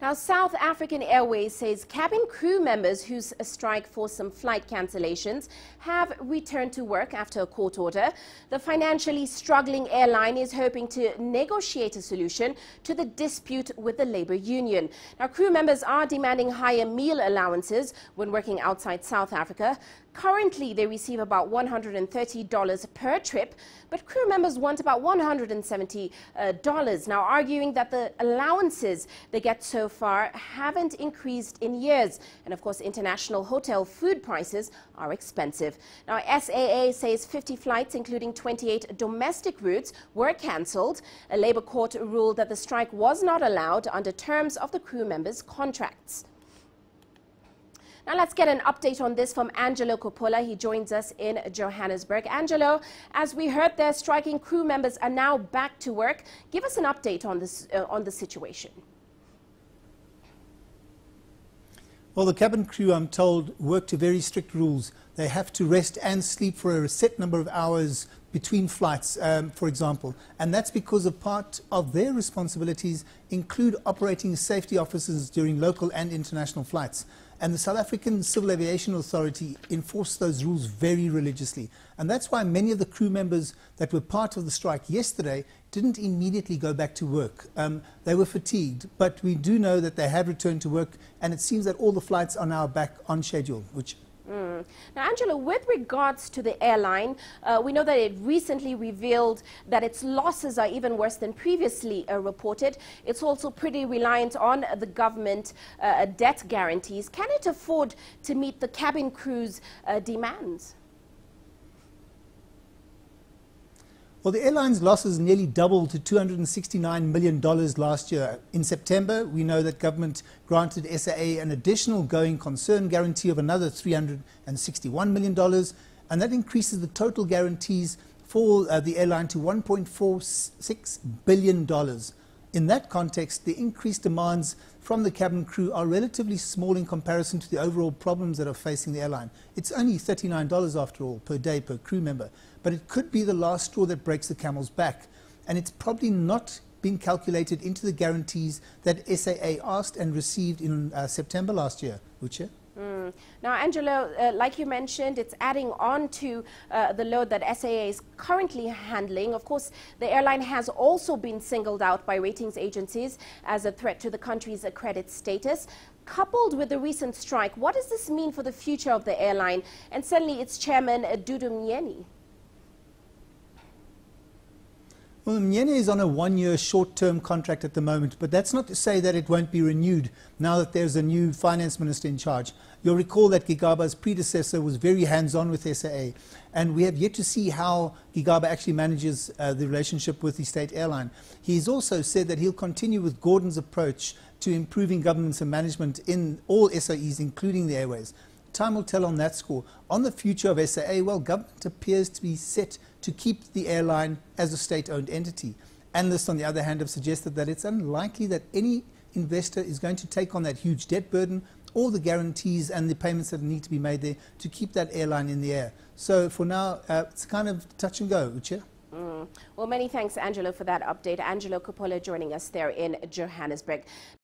Now, South African Airways says cabin crew members whose strike forced some flight cancellations have returned to work after a court order. The financially struggling airline is hoping to negotiate a solution to the dispute with the labor union. Now, crew members are demanding higher meal allowances when working outside South Africa. Currently, they receive about $130 per trip, but crew members want about $170, now arguing that the allowances they get so far haven't increased in years. And of course, international hotel food prices are expensive. Now, SAA says 50 flights, including 28 domestic routes, were cancelled. A labor court ruled that the strike was not allowed under terms of the crew members' contracts. Now let's get an update on this from Angelo Coppola. He joins us in Johannesburg. Angelo, as we heard there, striking crew members are now back to work. Give us an update on this, on the situation. Well, the cabin crew, I'm told, work to very strict rules. They have to rest and sleep for a set number of hours between flights, for example. And that's because a part of their responsibilities include operating safety officers during local and international flights. And the South African Civil Aviation Authority enforced those rules very religiously. And that's why many of the crew members that were part of the strike yesterday didn't immediately go back to work. They were fatigued, but we do know that they have returned to work, and it seems that all the flights are now back on schedule. Now, Angela, with regards to the airline, we know that it recently revealed that its losses are even worse than previously reported. It's also pretty reliant on the government debt guarantees. Can it afford to meet the cabin crew's demands? Well, the airline's losses nearly doubled to $269 million last year. In September, we know that government granted SAA an additional going concern guarantee of another $361 million, and that increases the total guarantees for the airline to $1.46 billion. In that context, the increased demands from the cabin crew are relatively small in comparison to the overall problems that are facing the airline. It's only $39 after all per day per crew member, but it could be the last straw that breaks the camel's back, and it's probably not been calculated into the guarantees that SAA asked and received in September last year. Uche? Now, Angelo, like you mentioned, it's adding on to the load that SAA is currently handling. Of course, the airline has also been singled out by ratings agencies as a threat to the country's credit status. Coupled with the recent strike, what does this mean for the future of the airline and certainly its chairman, Dudu Myeni? Well, Myeni is on a one-year short-term contract at the moment, but that's not to say that it won't be renewed now that there's a new finance minister in charge. You'll recall that Gigaba's predecessor was very hands-on with SAA, and we have yet to see how Gigaba actually manages the relationship with the state airline. He's also said that he'll continue with Gordon's approach to improving governance and management in all SOEs, including the airways. Time will tell on that score. On the future of SAA, well, government appears to be set to keep the airline as a state-owned entity. Analysts, on the other hand, have suggested that it's unlikely that any investor is going to take on that huge debt burden or the guarantees and the payments that need to be made there to keep that airline in the air. So for now, it's kind of touch and go, Uche. Well, many thanks, Angelo, for that update. Angelo Coppola joining us there in Johannesburg.